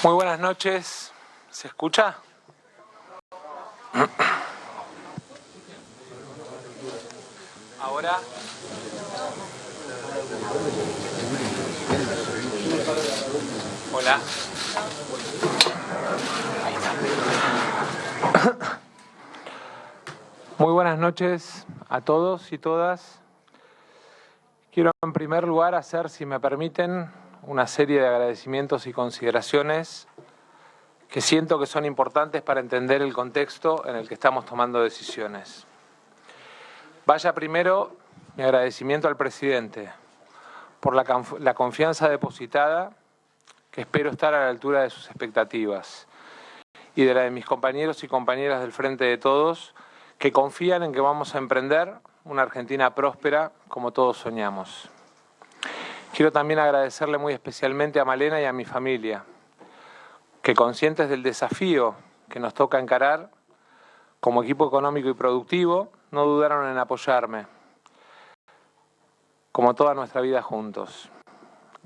Muy buenas noches. ¿Se escucha? Ahora. Hola. Muy buenas noches a todos y todas. Quiero en primer lugar hacer, si me permiten, una serie de agradecimientos y consideraciones que siento que son importantes para entender el contexto en el que estamos tomando decisiones. Vaya primero mi agradecimiento al presidente por la confianza depositada, que espero estar a la altura de sus expectativas, y de la de mis compañeros y compañeras del Frente de Todos, que confían en que vamos a emprender una Argentina próspera como todos soñamos. Quiero también agradecerle muy especialmente a Malena y a mi familia, que conscientes del desafío que nos toca encarar como equipo económico y productivo, no dudaron en apoyarme, como toda nuestra vida juntos.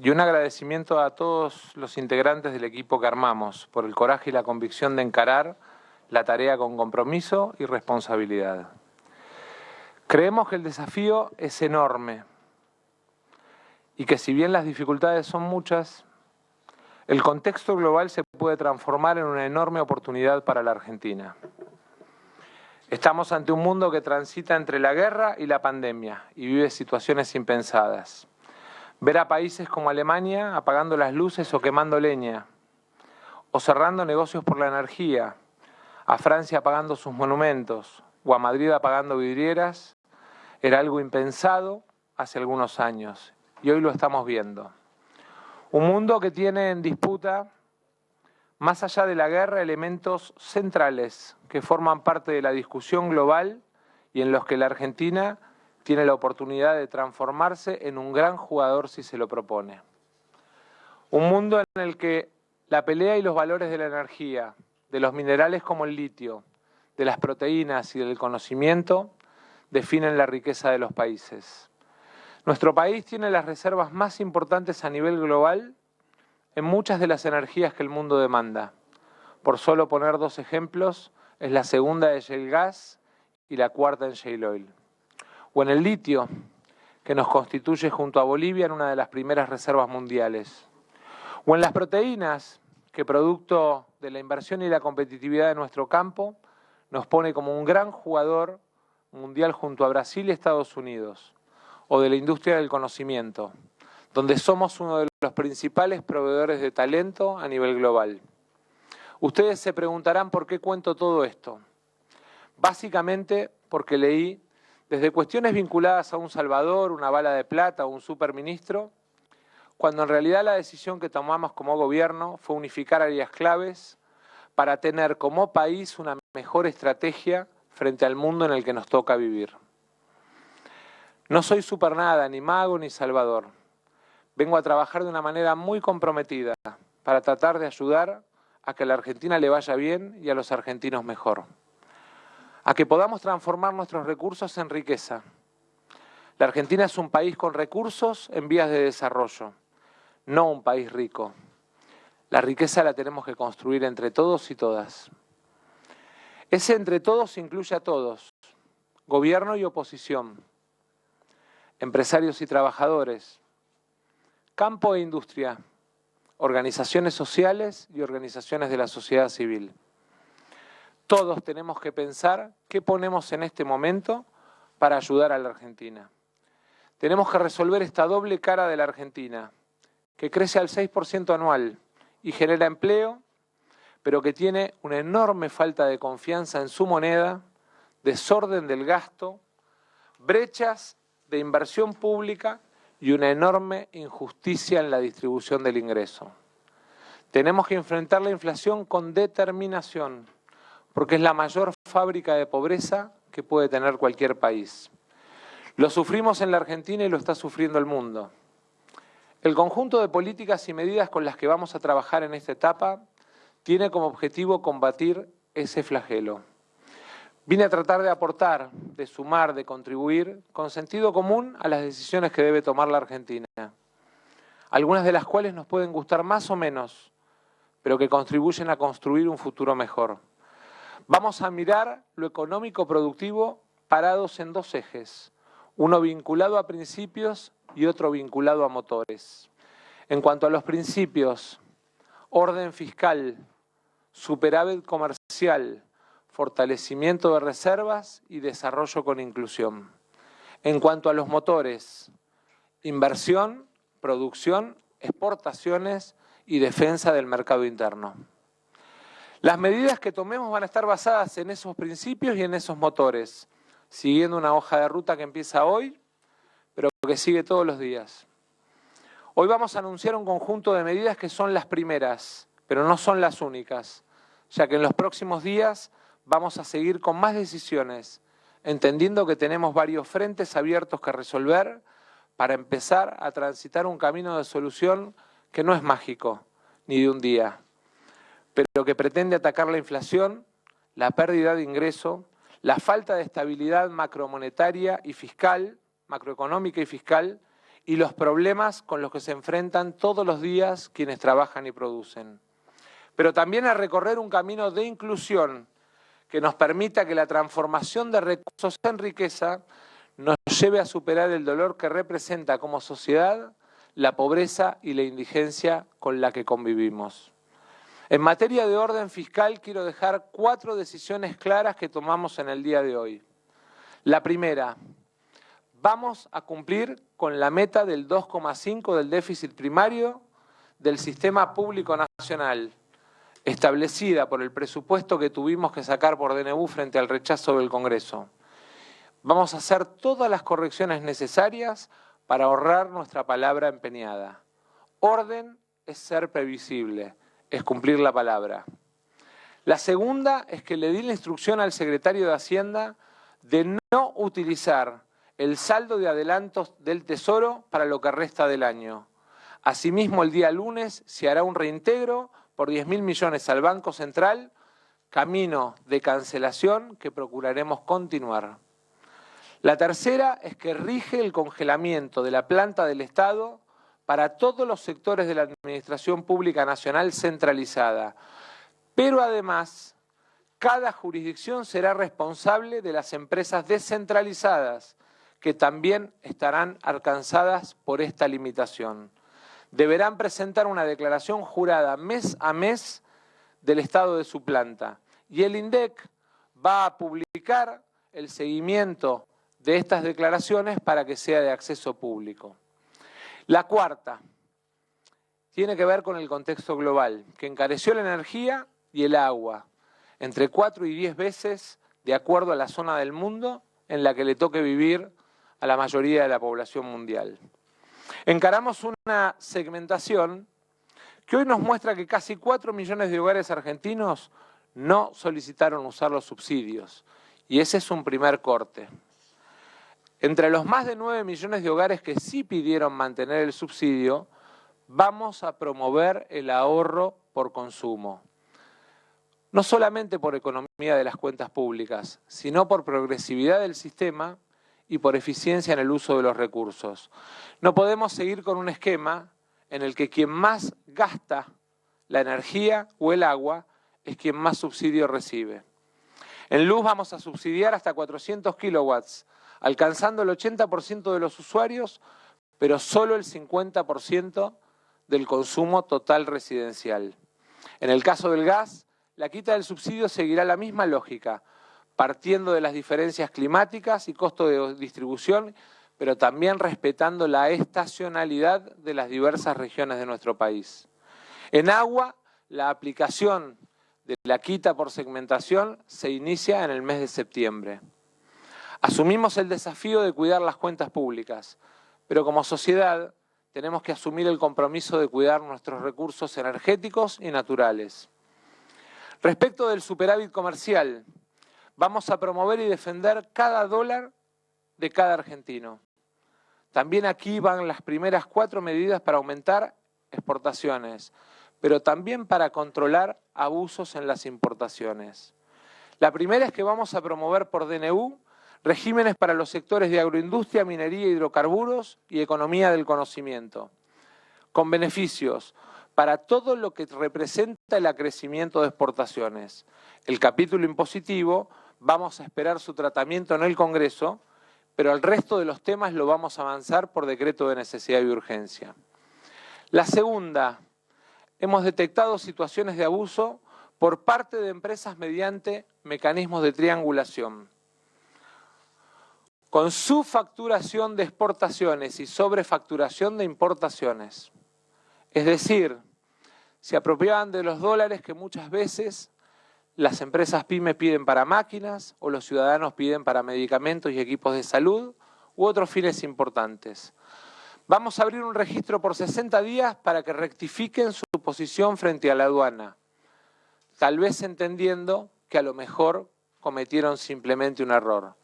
Y un agradecimiento a todos los integrantes del equipo que armamos por el coraje y la convicción de encarar la tarea con compromiso y responsabilidad. Creemos que el desafío es enorme y que si bien las dificultades son muchas, el contexto global se puede transformar en una enorme oportunidad para la Argentina. Estamos ante un mundo que transita entre la guerra y la pandemia y vive situaciones impensadas. Ver a países como Alemania apagando las luces o quemando leña, o cerrando negocios por la energía, a Francia apagando sus monumentos, o a Madrid apagando vidrieras, era algo impensado hace algunos años, y hoy lo estamos viendo. Un mundo que tiene en disputa, más allá de la guerra, elementos centrales que forman parte de la discusión global y en los que la Argentina tiene la oportunidad de transformarse en un gran jugador si se lo propone. Un mundo en el que la pelea y los valores de la energía, de los minerales como el litio, de las proteínas y del conocimiento definen la riqueza de los países. Nuestro país tiene las reservas más importantes a nivel global en muchas de las energías que el mundo demanda. Por solo poner dos ejemplos, es la segunda de shale gas y la cuarta en shale oil. O en el litio, que nos constituye junto a Bolivia en una de las primeras reservas mundiales. O en las proteínas, que producto de la inversión y la competitividad de nuestro campo, nos pone como un gran jugador mundial junto a Brasil y Estados Unidos. O de la industria del conocimiento, donde somos uno de los principales proveedores de talento a nivel global. Ustedes se preguntarán por qué cuento todo esto. Básicamente porque leí desde cuestiones vinculadas a un salvador, una bala de plata o un superministro, cuando en realidad la decisión que tomamos como gobierno fue unificar áreas claves para tener como país una mejor estrategia frente al mundo en el que nos toca vivir. No soy supernada, ni mago, ni salvador. Vengo a trabajar de una manera muy comprometida para tratar de ayudar a que a la Argentina le vaya bien y a los argentinos mejor. A que podamos transformar nuestros recursos en riqueza. La Argentina es un país con recursos en vías de desarrollo, no un país rico. La riqueza la tenemos que construir entre todos y todas. Ese entre todos incluye a todos, gobierno y oposición, empresarios y trabajadores, campo e industria, organizaciones sociales y organizaciones de la sociedad civil. Todos tenemos que pensar qué ponemos en este momento para ayudar a la Argentina. Tenemos que resolver esta doble cara de la Argentina, que crece al 6% anual y genera empleo, pero que tiene una enorme falta de confianza en su moneda, desorden del gasto, brechas de inversión pública y una enorme injusticia en la distribución del ingreso. Tenemos que enfrentar la inflación con determinación, porque es la mayor fábrica de pobreza que puede tener cualquier país. Lo sufrimos en la Argentina y lo está sufriendo el mundo. El conjunto de políticas y medidas con las que vamos a trabajar en esta etapa tiene como objetivo combatir ese flagelo. Vine a tratar de aportar, de sumar, de contribuir con sentido común a las decisiones que debe tomar la Argentina, algunas de las cuales nos pueden gustar más o menos, pero que contribuyen a construir un futuro mejor. Vamos a mirar lo económico productivo parados en dos ejes, uno vinculado a principios y otro vinculado a motores. En cuanto a los principios, orden fiscal, superávit comercial, fortalecimiento de reservas y desarrollo con inclusión. En cuanto a los motores, inversión, producción, exportaciones y defensa del mercado interno. Las medidas que tomemos van a estar basadas en esos principios y en esos motores, siguiendo una hoja de ruta que empieza hoy, pero que sigue todos los días. Hoy vamos a anunciar un conjunto de medidas que son las primeras, pero no son las únicas, ya que en los próximos días vamos a seguir con más decisiones, entendiendo que tenemos varios frentes abiertos que resolver para empezar a transitar un camino de solución que no es mágico, ni de un día, pero que pretende atacar la inflación, la pérdida de ingreso, la falta de estabilidad macromonetaria y fiscal, macroeconómica y fiscal, y los problemas con los que se enfrentan todos los días quienes trabajan y producen. Pero también a recorrer un camino de inclusión que nos permita que la transformación de recursos en riqueza nos lleve a superar el dolor que representa como sociedad la pobreza y la indigencia con la que convivimos. En materia de orden fiscal quiero dejar 4 decisiones claras que tomamos en el día de hoy. La primera, vamos a cumplir con la meta del 2,5 del déficit primario del sistema público nacional, establecida por el presupuesto que tuvimos que sacar por DNU frente al rechazo del Congreso. Vamos a hacer todas las correcciones necesarias para ahorrar nuestra palabra empeñada. Orden es ser previsible, es cumplir la palabra. La segunda es que le di la instrucción al secretario de Hacienda de no utilizar el saldo de adelantos del Tesoro para lo que resta del año. Asimismo, el día lunes se hará un reintegro por 10.000 millones al Banco Central, camino de cancelación que procuraremos continuar. La tercera es que rige el congelamiento de la planta del Estado para todos los sectores de la Administración Pública Nacional centralizada. Pero además, cada jurisdicción será responsable de las empresas descentralizadas, que también estarán alcanzadas por esta limitación. Deberán presentar una declaración jurada mes a mes del estado de su planta. Y el INDEC va a publicar el seguimiento de estas declaraciones para que sea de acceso público. La cuarta tiene que ver con el contexto global, que encareció la energía y el agua, entre 4 y 10 veces de acuerdo a la zona del mundo en la que le toque vivir a la mayoría de la población mundial. Encaramos una segmentación que hoy nos muestra que casi 4 millones de hogares argentinos no solicitaron usar los subsidios, y ese es un primer corte. Entre los más de 9 millones de hogares que sí pidieron mantener el subsidio, vamos a promover el ahorro por consumo. No solamente por economía de las cuentas públicas, sino por progresividad del sistema y por eficiencia en el uso de los recursos. No podemos seguir con un esquema en el que quien más gasta la energía o el agua es quien más subsidio recibe. En luz vamos a subsidiar hasta 400 kilowatts, alcanzando el 80% de los usuarios, pero solo el 50% del consumo total residencial. En el caso del gas, la quita del subsidio seguirá la misma lógica, partiendo de las diferencias climáticas y costo de distribución, pero también respetando la estacionalidad de las diversas regiones de nuestro país. En agua, la aplicación de la quita por segmentación se inicia en el mes de septiembre. Asumimos el desafío de cuidar las cuentas públicas, pero como sociedad tenemos que asumir el compromiso de cuidar nuestros recursos energéticos y naturales. Respecto del superávit comercial, vamos a promover y defender cada dólar de cada argentino. También aquí van las primeras 4 medidas para aumentar exportaciones, pero también para controlar abusos en las importaciones. La primera es que vamos a promover por DNU regímenes para los sectores de agroindustria, minería, hidrocarburos y economía del conocimiento, con beneficios para todo lo que representa el acrecimiento de exportaciones. El capítulo impositivo vamos a esperar su tratamiento en el Congreso, pero el resto de los temas lo vamos a avanzar por decreto de necesidad y urgencia. La segunda, hemos detectado situaciones de abuso por parte de empresas mediante mecanismos de triangulación. Con subfacturación de exportaciones y sobrefacturación de importaciones. Es decir, se apropiaban de los dólares que muchas veces las empresas pyme piden para máquinas o los ciudadanos piden para medicamentos y equipos de salud u otros fines importantes. Vamos a abrir un registro por 60 días para que rectifiquen su posición frente a la aduana, tal vez entendiendo que a lo mejor cometieron simplemente un error.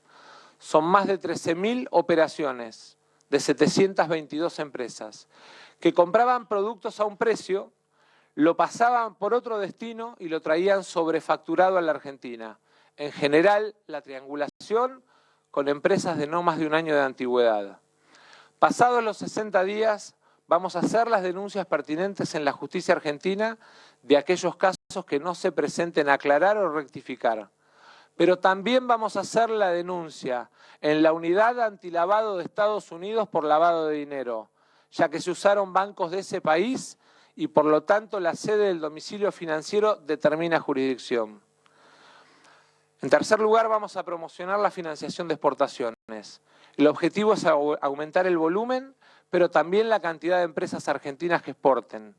Son más de 13.000 operaciones de 722 empresas que compraban productos a un precio, lo pasaban por otro destino y lo traían sobrefacturado a la Argentina. En general, la triangulación con empresas de no más de un año de antigüedad. Pasados los 60 días, vamos a hacer las denuncias pertinentes en la justicia argentina de aquellos casos que no se presenten a aclarar o rectificar. Pero también vamos a hacer la denuncia en la unidad antilavado de Estados Unidos por lavado de dinero, ya que se usaron bancos de ese país y por lo tanto la sede del domicilio financiero determina jurisdicción. En tercer lugar, vamos a promocionar la financiación de exportaciones. El objetivo es aumentar el volumen, pero también la cantidad de empresas argentinas que exporten.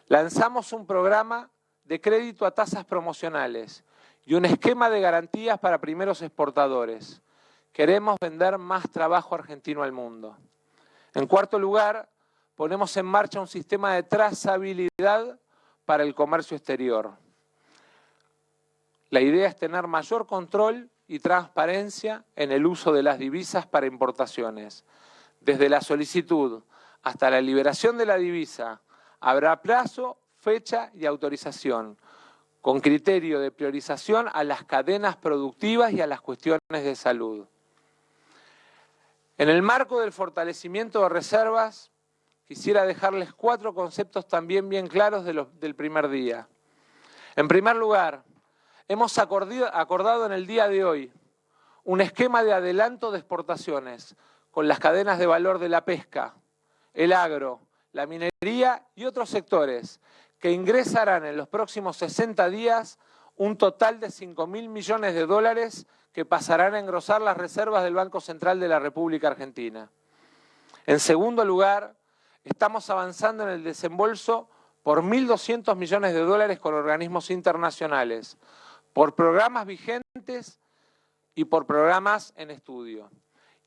Lanzamos un programa de crédito a tasas promocionales y un esquema de garantías para primeros exportadores. Queremos vender más trabajo argentino al mundo. En cuarto lugar, ponemos en marcha un sistema de trazabilidad para el comercio exterior. La idea es tener mayor control y transparencia en el uso de las divisas para importaciones. Desde la solicitud hasta la liberación de la divisa, habrá plazo, fecha y autorización, con criterio de priorización a las cadenas productivas y a las cuestiones de salud. En el marco del fortalecimiento de reservas, quisiera dejarles 4 conceptos también bien claros del primer día. En primer lugar, hemos acordado en el día de hoy un esquema de adelanto de exportaciones con las cadenas de valor de la pesca, el agro, la minería y otros sectores que ingresarán en los próximos 60 días un total de 5.000 millones de dólares que pasarán a engrosar las reservas del Banco Central de la República Argentina. En segundo lugar, estamos avanzando en el desembolso por 1.200 millones de dólares con organismos internacionales, por programas vigentes y por programas en estudio.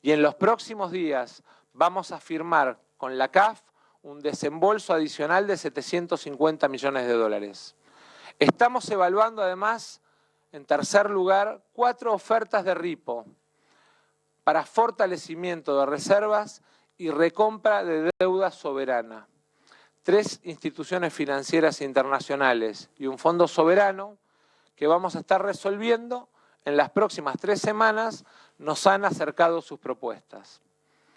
Y en los próximos días vamos a firmar con la CAF un desembolso adicional de 750 millones de dólares. Estamos evaluando además, en tercer lugar, 4 ofertas de RIPO para fortalecimiento de reservas y recompra de deuda soberana. 3 instituciones financieras internacionales y un fondo soberano que vamos a estar resolviendo en las próximas 3 semanas nos han acercado sus propuestas.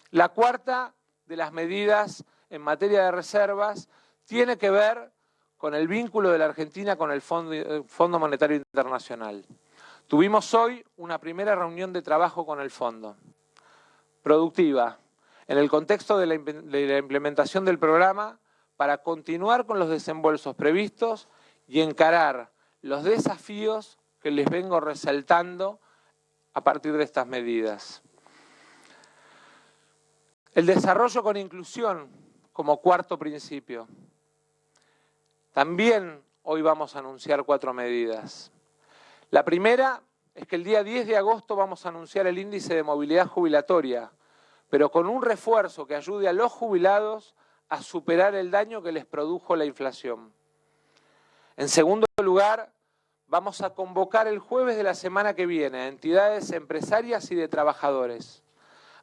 La cuarta de las medidas en materia de reservas tiene que ver con el vínculo de la Argentina con el Fondo Monetario Internacional. Tuvimos hoy una primera reunión de trabajo con el fondo, productiva, en el contexto de la implementación del programa para continuar con los desembolsos previstos y encarar los desafíos que les vengo resaltando a partir de estas medidas. El desarrollo con inclusión como cuarto principio. También hoy vamos a anunciar 4 medidas. La primera es que el día 10 de agosto vamos a anunciar el índice de movilidad jubilatoria, pero con un refuerzo que ayude a los jubilados a superar el daño que les produjo la inflación. En segundo lugar, vamos a convocar el jueves de la semana que viene a entidades empresarias y de trabajadores,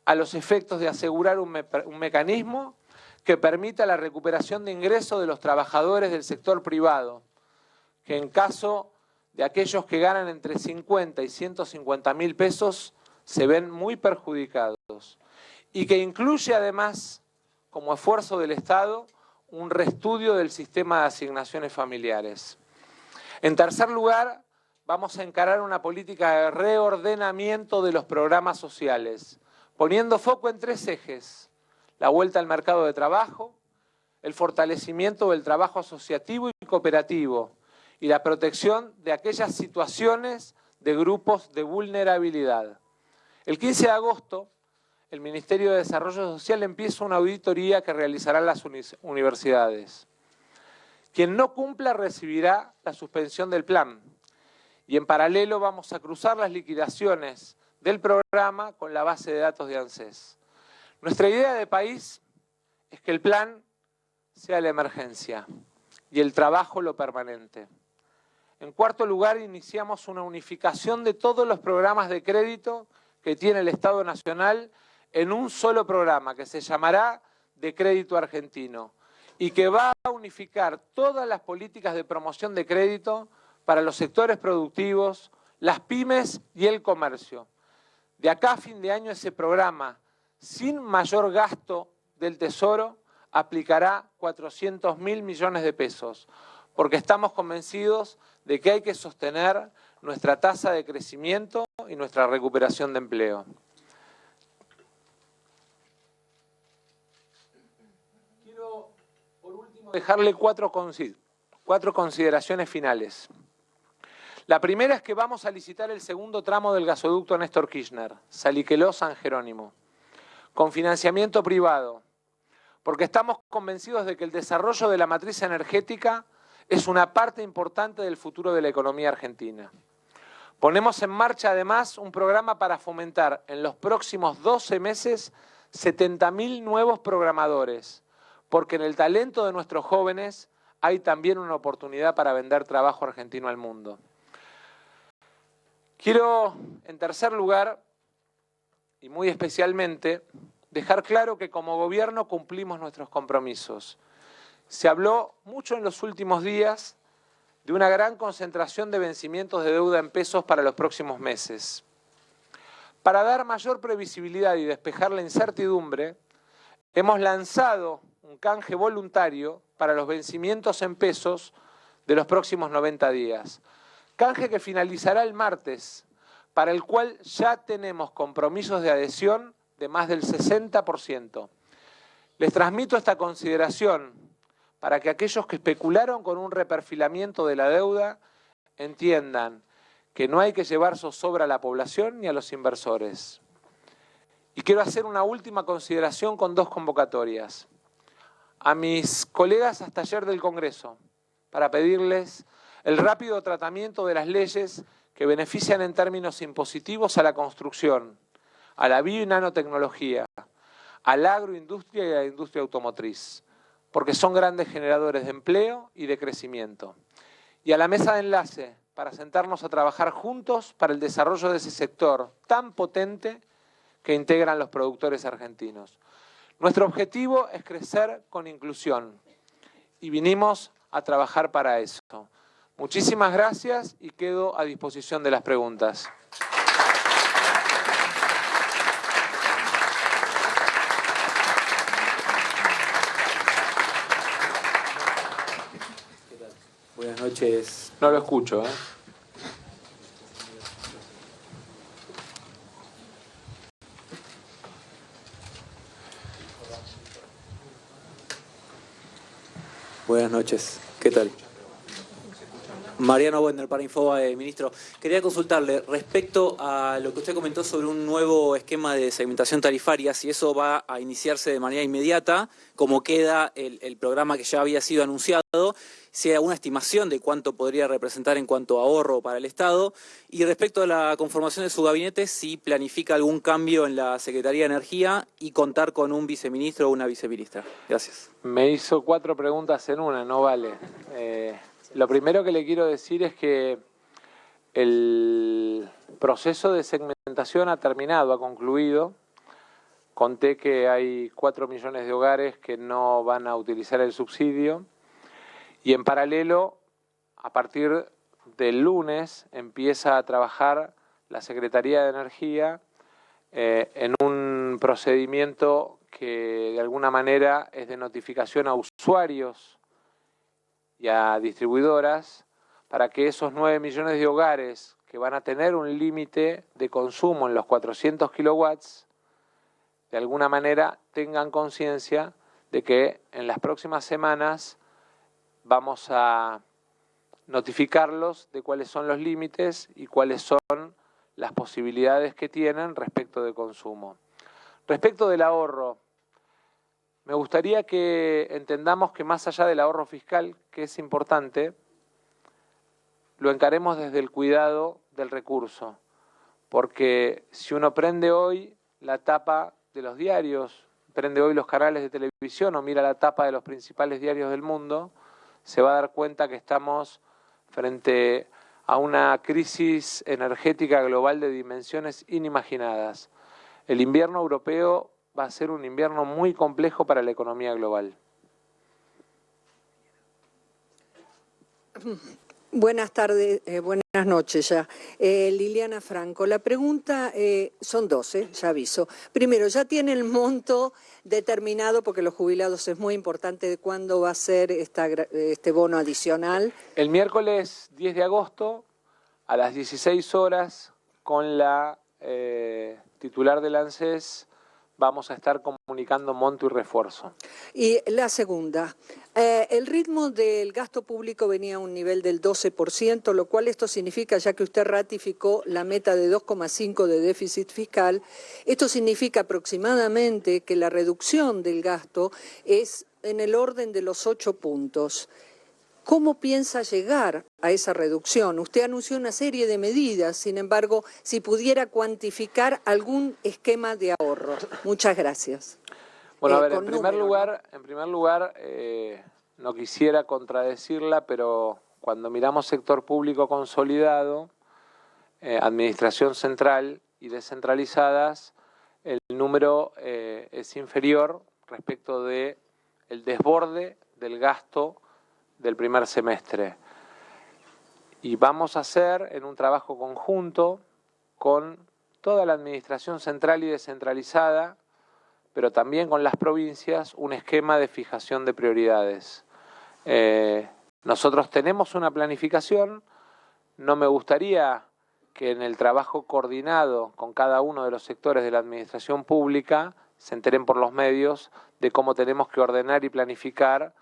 a los efectos de asegurar un mecanismo que permita la recuperación de ingresos de los trabajadores del sector privado, que en caso de aquellos que ganan entre 50 y 150.000 pesos se ven muy perjudicados, y que incluye además, como esfuerzo del Estado, un reestudio del sistema de asignaciones familiares. En tercer lugar, vamos a encarar una política de reordenamiento de los programas sociales, poniendo foco en 3 ejes: la vuelta al mercado de trabajo, el fortalecimiento del trabajo asociativo y cooperativo, y la protección de aquellas situaciones de grupos de vulnerabilidad. El 15 de agosto, el Ministerio de Desarrollo Social empieza una auditoría que realizarán las universidades. Quien no cumpla recibirá la suspensión del plan, y en paralelo vamos a cruzar las liquidaciones del programa con la base de datos de ANSES. Nuestra idea de país es que el plan sea la emergencia y el trabajo lo permanente. En cuarto lugar, iniciamos una unificación de todos los programas de crédito que tiene el Estado Nacional en un solo programa que se llamará de Crédito Argentino y que va a unificar todas las políticas de promoción de crédito para los sectores productivos, las pymes y el comercio. De acá a fin de año ese programa, sin mayor gasto del Tesoro, aplicará 400.000 millones de pesos, porque estamos convencidos de que hay que sostener nuestra tasa de crecimiento y nuestra recuperación de empleo. Quiero, por último, dejarle cuatro consideraciones finales. La primera es que vamos a licitar el segundo tramo del gasoducto Néstor Kirchner, Saliqueló-San Jerónimo, con financiamiento privado, porque estamos convencidos de que el desarrollo de la matriz energética es una parte importante del futuro de la economía argentina. Ponemos en marcha además un programa para fomentar en los próximos 12 meses 70.000 nuevos programadores, porque en el talento de nuestros jóvenes hay también una oportunidad para vender trabajo argentino al mundo. Quiero, en tercer lugar, y muy especialmente, dejar claro que como gobierno cumplimos nuestros compromisos. Se habló mucho en los últimos días de una gran concentración de vencimientos de deuda en pesos para los próximos meses. Para dar mayor previsibilidad y despejar la incertidumbre, hemos lanzado un canje voluntario para los vencimientos en pesos de los próximos 90 días. Canje que finalizará el martes, para el cual ya tenemos compromisos de adhesión de más del 60%. Les transmito esta consideración para que aquellos que especularon con un reperfilamiento de la deuda entiendan que no hay que llevar zozobra a la población ni a los inversores. Y quiero hacer una última consideración con 2 convocatorias. A mis colegas hasta ayer del Congreso, para pedirles el rápido tratamiento de las leyes que benefician en términos impositivos a la construcción, a la bio y nanotecnología, a la agroindustria y a la industria automotriz, porque son grandes generadores de empleo y de crecimiento. Y a la mesa de enlace, para sentarnos a trabajar juntos para el desarrollo de ese sector tan potente que integran los productores argentinos. Nuestro objetivo es crecer con inclusión y vinimos a trabajar para eso. Muchísimas gracias y quedo a disposición de las preguntas. Buenas noches. No lo escucho, ¿eh? Buenas noches. ¿Qué tal? Mariano Wender para Infobae, ministro. Quería consultarle respecto a lo que usted comentó sobre un nuevo esquema de segmentación tarifaria, si eso va a iniciarse de manera inmediata, como queda el programa que ya había sido anunciado, si hay alguna estimación de cuánto podría representar en cuanto a ahorro para el Estado, y respecto a la conformación de su gabinete, si planifica algún cambio en la Secretaría de Energía y contar con un viceministro o una viceministra. Gracias. Me hizo 4 preguntas en una, no vale. Lo primero que le quiero decir es que el proceso de segmentación ha terminado, ha concluido. conté que hay 4 millones de hogares que no van a utilizar el subsidio y en paralelo, a partir del lunes, empieza a trabajar la Secretaría de Energía en un procedimiento que de alguna manera es de notificación a usuarios y a distribuidoras para que esos 9 millones de hogares que van a tener un límite de consumo en los 400 kilowatts, de alguna manera tengan conciencia de que en las próximas semanas vamos a notificarlos de cuáles son los límites y cuáles son las posibilidades que tienen respecto de consumo. Respecto del ahorro, me gustaría que entendamos que más allá del ahorro fiscal, que es importante, lo encaremos desde el cuidado del recurso, porque si uno prende hoy la tapa de los diarios, prende hoy los canales de televisión o mira la tapa de los principales diarios del mundo, se va a dar cuenta que estamos frente a una crisis energética global de dimensiones inimaginadas. El invierno europeo va a ser un invierno muy complejo para la economía global. Buenas tardes, buenas noches ya. Liliana Franco, la pregunta son 12, ya aviso. Primero, ¿ya tiene el monto determinado, porque los jubilados es muy importante, de cuándo va a ser este bono adicional? El miércoles 10 de agosto a las 16 horas con la titular del ANSES vamos a estar comunicando monto y refuerzo. Y la segunda, el ritmo del gasto público venía a un nivel del 12%, lo cual esto significa, ya que usted ratificó la meta de 2,5 de déficit fiscal, esto significa aproximadamente que la reducción del gasto es en el orden de los 8 puntos. ¿Cómo piensa llegar a esa reducción? Usted anunció una serie de medidas, sin embargo, si pudiera cuantificar algún esquema de ahorro. Muchas gracias. Bueno, a ver, en primer lugar, no quisiera contradecirla, pero cuando miramos sector público consolidado, administración central y descentralizadas, el número es inferior respecto de el desborde del gasto del primer semestre. Y vamos a hacer en un trabajo conjunto con toda la administración central y descentralizada, pero también con las provincias, un esquema de fijación de prioridades. Nosotros tenemos una planificación, no me gustaría que en el trabajo coordinado con cada uno de los sectores de la administración pública se enteren por los medios de cómo tenemos que ordenar y planificar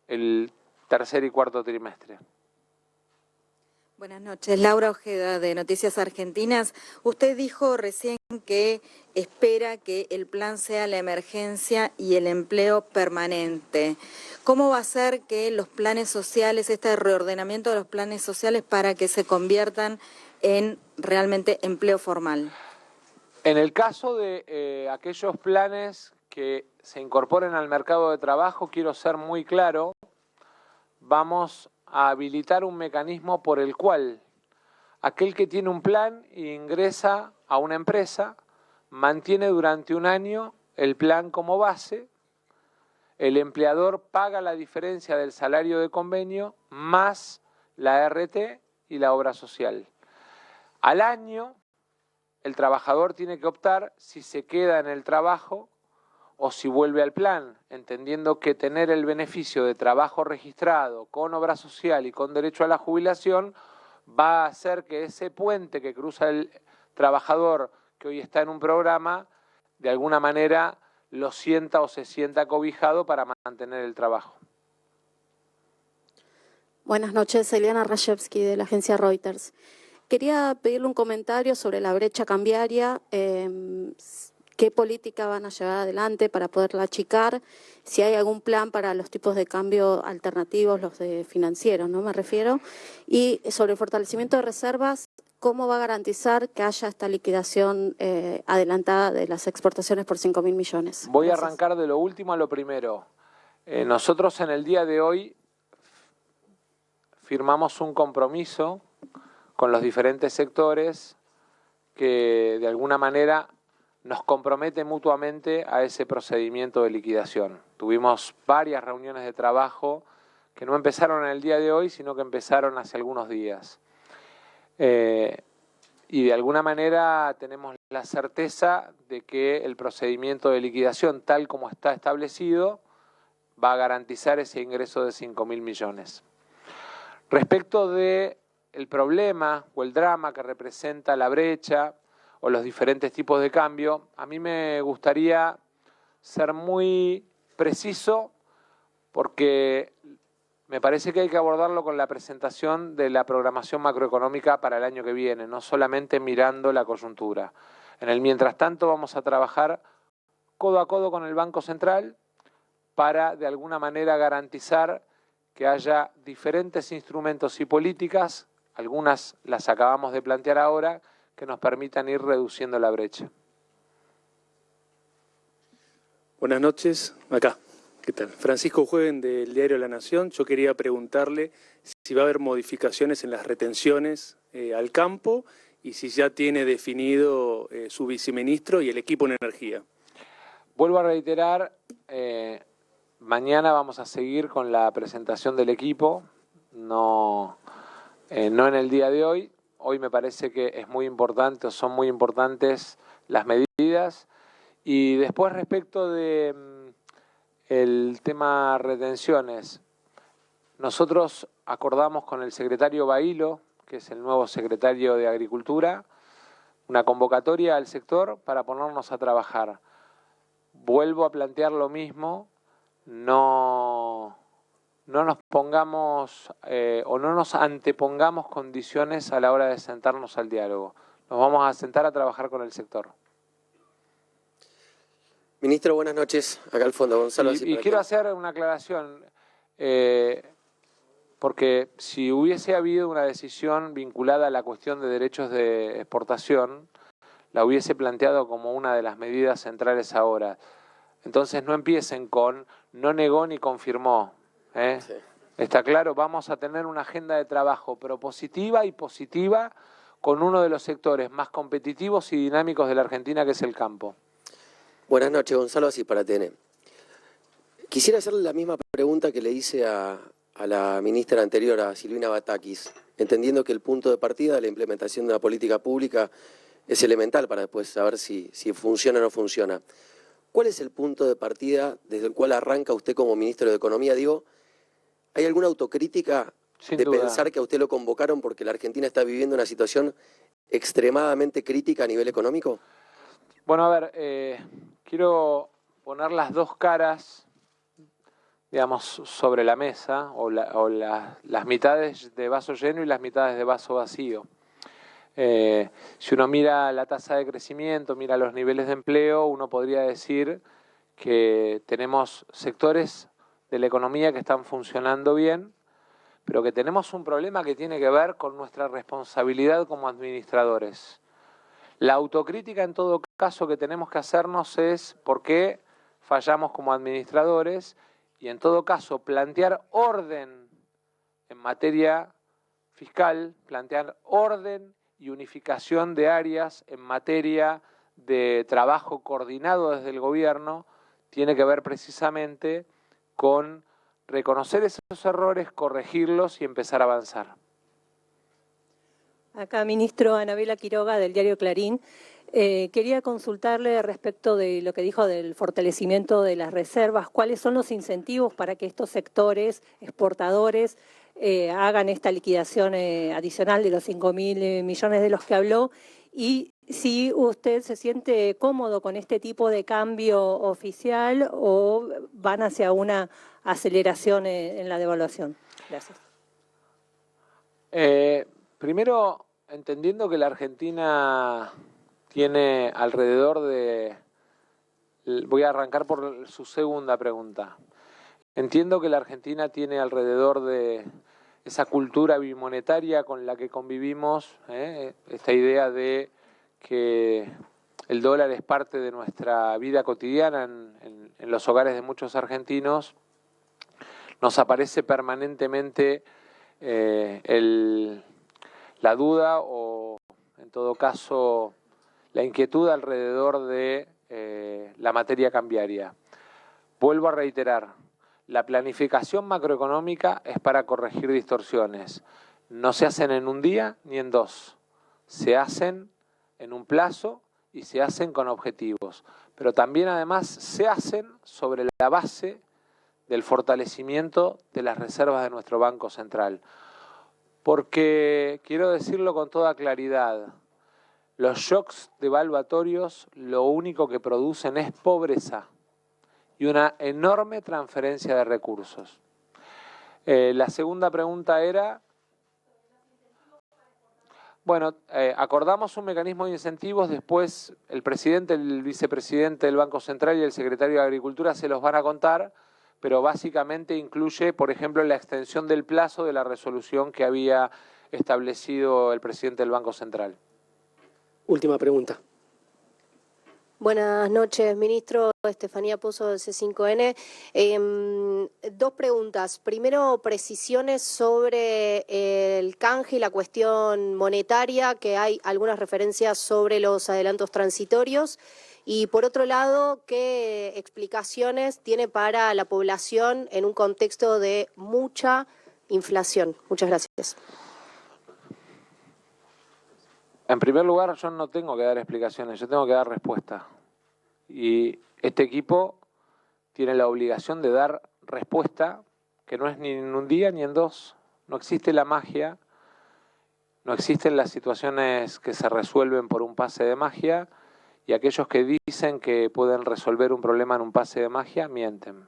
el tercer y cuarto trimestre. Buenas noches, Laura Ojeda de Noticias Argentinas. Usted dijo recién que espera que el plan sea la emergencia y el empleo permanente. ¿Cómo va a ser que los planes sociales, este reordenamiento de los planes sociales para que se conviertan en realmente empleo formal? En el caso de aquellos planes que se incorporen al mercado de trabajo, quiero ser muy claro, vamos a habilitar un mecanismo por el cual aquel que tiene un plan e ingresa a una empresa mantiene durante un año el plan como base, el empleador paga la diferencia del salario de convenio más la RT y la obra social. Al año, el trabajador tiene que optar si se queda en el trabajo o si vuelve al plan, entendiendo que tener el beneficio de trabajo registrado con obra social y con derecho a la jubilación va a hacer que ese puente que cruza el trabajador que hoy está en un programa, de alguna manera lo sienta o se sienta cobijado para mantener el trabajo. Buenas noches, Eliana Rashevsky de la agencia Reuters. Quería pedirle un comentario sobre la brecha cambiaria. ¿Qué política van a llevar adelante para poderla achicar? Si hay algún plan para los tipos de cambio alternativos, los de financieros, ¿no? Me refiero. Y sobre el fortalecimiento de reservas, ¿cómo va a garantizar que haya esta liquidación adelantada de las exportaciones por 5.000 millones? Voy a arrancar de lo último a lo primero. Nosotros en el día de hoy firmamos un compromiso con los diferentes sectores que de alguna manera nos compromete mutuamente a ese procedimiento de liquidación. Tuvimos varias reuniones de trabajo que no empezaron en el día de hoy, sino que empezaron hace algunos días. Y de alguna manera tenemos la certeza de que el procedimiento de liquidación, tal como está establecido, va a garantizar ese ingreso de 5.000 millones. Respecto del problema o el drama que representa la brecha o los diferentes tipos de cambio, a mí me gustaría ser muy preciso porque me parece que hay que abordarlo con la presentación de la programación macroeconómica para el año que viene, no solamente mirando la coyuntura. En el mientras tanto vamos a trabajar codo a codo con el Banco Central para de alguna manera garantizar que haya diferentes instrumentos y políticas, algunas las acabamos de plantear ahora, que nos permitan ir reduciendo la brecha. Buenas noches, acá. ¿Qué tal? Francisco Jueven, del diario La Nación. Yo quería preguntarle si va a haber modificaciones en las retenciones al campo y si ya tiene definido su viceministro y el equipo en energía. Vuelvo a reiterar, mañana vamos a seguir con la presentación del equipo, no en el día de hoy. Hoy me parece que es muy importante, o son muy importantes las medidas. Y después respecto de el tema retenciones, nosotros acordamos con el secretario Bailo, que es el nuevo secretario de Agricultura, una convocatoria al sector para ponernos a trabajar. Vuelvo a plantear lo mismo, no nos pongamos o no nos antepongamos condiciones a la hora de sentarnos al diálogo. Nos vamos a sentar a trabajar con el sector. Ministro, buenas noches. Acá al fondo, Gonzalo. Y quiero hacer una aclaración, porque si hubiese habido una decisión vinculada a la cuestión de derechos de exportación, la hubiese planteado como una de las medidas centrales ahora. Entonces no empiecen con no negó ni confirmó. Sí. Está claro, vamos a tener una agenda de trabajo propositiva y positiva con uno de los sectores más competitivos y dinámicos de la Argentina, que es el campo. Buenas noches, Gonzalo, así para TN. Quisiera hacerle la misma pregunta que le hice a la ministra anterior, a Silvina Batakis, entendiendo que el punto de partida de la implementación de una política pública es elemental para después saber si funciona o no funciona. ¿Cuál es el punto de partida desde el cual arranca usted como ministro de Economía? Digo, ¿hay alguna autocrítica de pensar que a usted lo convocaron porque la Argentina está viviendo una situación extremadamente crítica a nivel económico? Bueno, a ver, quiero poner las dos caras, digamos, sobre la mesa, o las mitades de vaso lleno y las mitades de vaso vacío. Si uno mira la tasa de crecimiento, mira los niveles de empleo, uno podría decir que tenemos sectores de la economía que están funcionando bien, pero que tenemos un problema que tiene que ver con nuestra responsabilidad como administradores. La autocrítica en todo caso que tenemos que hacernos es por qué fallamos como administradores y en todo caso plantear orden en materia fiscal, plantear orden y unificación de áreas en materia de trabajo coordinado desde el gobierno tiene que ver precisamente con reconocer esos errores, corregirlos y empezar a avanzar. Acá, ministro, Anabela Quiroga, del diario Clarín. Quería consultarle respecto de lo que dijo del fortalecimiento de las reservas. ¿Cuáles son los incentivos para que estos sectores exportadores hagan esta liquidación adicional de los 5.000 millones de los que habló? Y si usted se siente cómodo con este tipo de cambio oficial o van hacia una aceleración en la devaluación. Gracias. Primero, entendiendo que la Argentina tiene alrededor de... Voy a arrancar por su segunda pregunta. Entiendo que la Argentina tiene alrededor de esa cultura bimonetaria con la que convivimos, esta idea de que el dólar es parte de nuestra vida cotidiana en los hogares de muchos argentinos. Nos aparece permanentemente la duda o, en todo caso, la inquietud alrededor de la materia cambiaria. Vuelvo a reiterar, la planificación macroeconómica es para corregir distorsiones. No se hacen en un día ni en dos. Se hacen en un plazo y se hacen con objetivos. Pero también además se hacen sobre la base del fortalecimiento de las reservas de nuestro Banco Central. Porque, quiero decirlo con toda claridad, los shocks devaluatorios lo único que producen es pobreza y una enorme transferencia de recursos. La segunda pregunta era... Bueno, acordamos un mecanismo de incentivos, después el presidente, el vicepresidente del Banco Central y el secretario de Agricultura se los van a contar, pero básicamente incluye, por ejemplo, la extensión del plazo de la resolución que había establecido el presidente del Banco Central. Última pregunta. Buenas noches, ministro. Estefanía Pozo del C5N. Dos preguntas. Primero, precisiones sobre el canje y la cuestión monetaria, que hay algunas referencias sobre los adelantos transitorios. Y por otro lado, ¿qué explicaciones tiene para la población en un contexto de mucha inflación? Muchas gracias. En primer lugar, yo no tengo que dar explicaciones, yo tengo que dar respuesta. Y este equipo tiene la obligación de dar respuesta, que no es ni en un día ni en dos. No existe la magia, no existen las situaciones que se resuelven por un pase de magia, y aquellos que dicen que pueden resolver un problema en un pase de magia, mienten.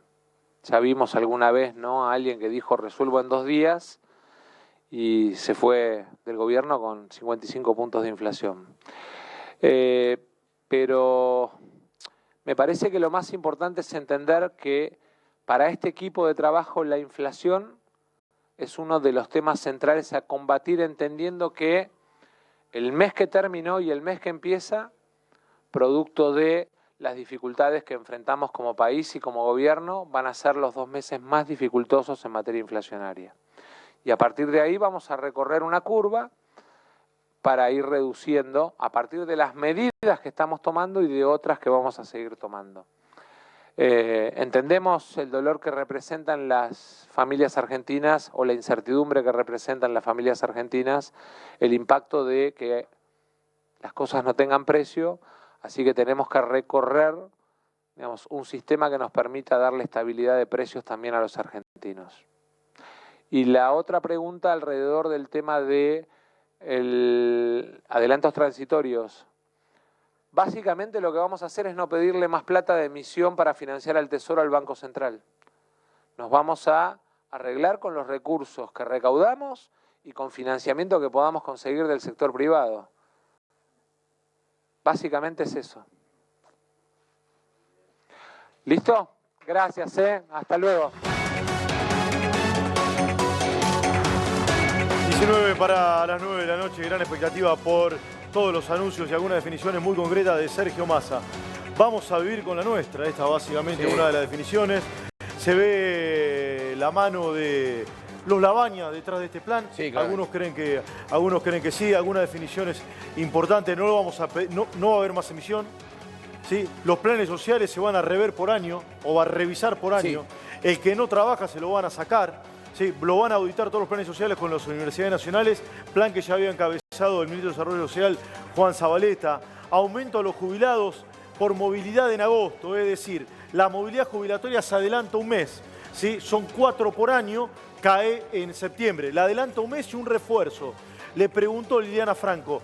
Ya vimos alguna vez, ¿no?, a alguien que dijo resuelvo en 2 días, y se fue del gobierno con 55 puntos de inflación. Pero me parece que lo más importante es entender que para este equipo de trabajo la inflación es uno de los temas centrales a combatir, entendiendo que el mes que terminó y el mes que empieza, producto de las dificultades que enfrentamos como país y como gobierno, van a ser los 2 meses más dificultosos en materia inflacionaria. Y a partir de ahí vamos a recorrer una curva para ir reduciendo a partir de las medidas que estamos tomando y de otras que vamos a seguir tomando. Entendemos el dolor que representan las familias argentinas o la incertidumbre que representan las familias argentinas, el impacto de que las cosas no tengan precio, así que tenemos que recorrer, digamos, un sistema que nos permita darle estabilidad de precios también a los argentinos. Y la otra pregunta alrededor del tema de adelantos transitorios. Básicamente lo que vamos a hacer es no pedirle más plata de emisión para financiar al Tesoro al Banco Central. Nos vamos a arreglar con los recursos que recaudamos y con financiamiento que podamos conseguir del sector privado. Básicamente es eso. ¿Listo? Gracias, hasta luego. 19 para las 9 de la noche, gran expectativa por todos los anuncios y algunas definiciones muy concretas de Sergio Massa. Vamos a vivir con la nuestra, esta básicamente una de las definiciones. Se ve la mano de los Labaña detrás de este plan. Sí, claro. Algunos creen que sí, algunas definiciones importantes. No va a haber más emisión. ¿Sí? Los planes sociales se van a rever por año o a revisar por año. Sí. El que no trabaja se lo van a sacar. Sí, lo van a auditar todos los planes sociales con las universidades nacionales, plan que ya había encabezado el ministro de Desarrollo Social, Juan Zabaleta. Aumento a los jubilados por movilidad en agosto, es decir, la movilidad jubilatoria se adelanta un mes, ¿sí? Son 4 por año, cae en septiembre. La adelanta un mes y un refuerzo. Le preguntó Liliana Franco,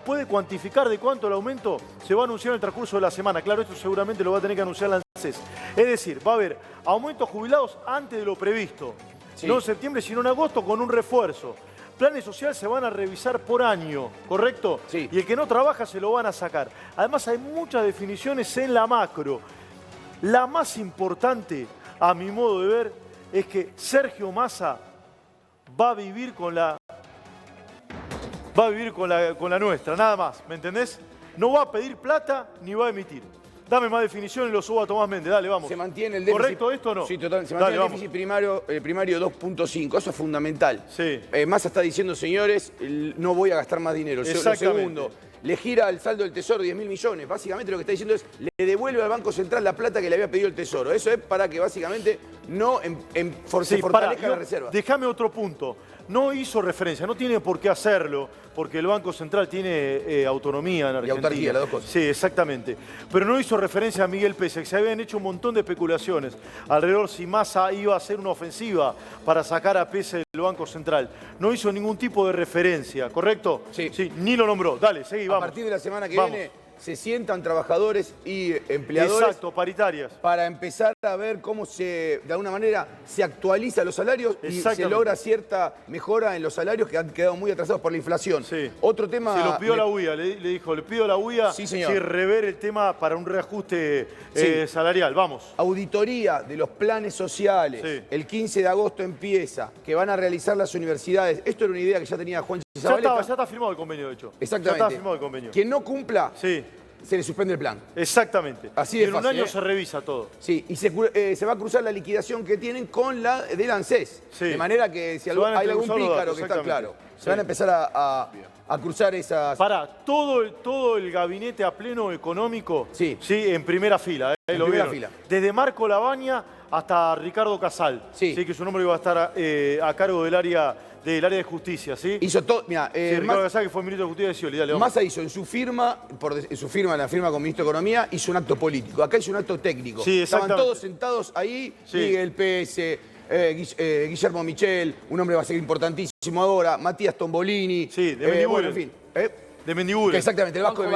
¿puede cuantificar de cuánto el aumento? Se va a anunciar en el transcurso de la semana. Claro, esto seguramente lo va a tener que anunciar la ANSES. Es decir, va a haber aumentos jubilados antes de lo previsto. Sí. No en septiembre, sino en agosto con un refuerzo. Planes sociales se van a revisar por año, ¿correcto? Sí. Y el que no trabaja se lo van a sacar. Además, hay muchas definiciones en la macro. La más importante, a mi modo de ver, es que Sergio Massa va a vivir con la nuestra, nada más, ¿me entendés? No va a pedir plata ni va a emitir. Dame más definición y lo subo a Tomás Méndez. Dale, vamos. ¿Se mantiene el déficit? ¿Correcto esto o no? Sí, total. Se mantiene el déficit primario 2.5. Eso es fundamental. Sí. Massa está diciendo, señores, no voy a gastar más dinero. Lo segundo, le gira el saldo del Tesoro 10.000 millones. Básicamente lo que está diciendo es, le devuelve al Banco Central la plata que le había pedido el Tesoro. Eso es para que básicamente no se fortalezca la reserva. Déjame otro punto. No hizo referencia, no tiene por qué hacerlo, porque el Banco Central tiene autonomía en Argentina. Y autarquía, las dos cosas. Sí, exactamente. Pero no hizo referencia a Miguel Pese, que se habían hecho un montón de especulaciones alrededor si Massa iba a hacer una ofensiva para sacar a Pese del Banco Central. No hizo ningún tipo de referencia, ¿correcto? Sí. Sí, ni lo nombró. Dale, seguí, vamos. A partir de la semana que viene se sientan trabajadores y empleadores. Exacto, paritarias. Para empezar a ver cómo de alguna manera, se actualizan los salarios y se logra cierta mejora en los salarios que han quedado muy atrasados por la inflación. Sí. Otro tema... Se lo pidió a la UIA, le dijo, le pido a la UIA si rever el tema para un reajuste salarial. Vamos. Auditoría de los planes sociales. El 15 de agosto empieza, que van a realizar las universidades. Esto era una idea que ya tenía Juan Zabaleta. Ya está firmado el convenio, de hecho. Exactamente. Ya está firmado el convenio. Quien no cumpla, se le suspende el plan. Exactamente. Así de fácil. En un año se revisa todo. Sí, y se va a cruzar la liquidación que tienen con la del ANSES. De manera que si hay algún pícaro que está claro, se van a empezar a cruzar esas... Para todo el gabinete a pleno económico, en primera fila. En primera fila. Desde Marco Labaña hasta Ricardo Casal, que su nombre iba a estar a cargo del área de justicia, ¿sí? Hizo todo, mira, Ricardo Casal, que fue ministro de Justicia de Scioli. Dale, vamos. Massa hizo en su firma, en la firma con ministro de Economía, hizo un acto político. Acá hizo un acto técnico. Estaban todos sentados ahí, Miguel Pese, Guillermo Michel, un hombre va a ser importantísimo ahora, Matías Tombolini. Sí, de Mendiburu. Bueno, en fin. De Mendiburu. Exactamente, el Vasco de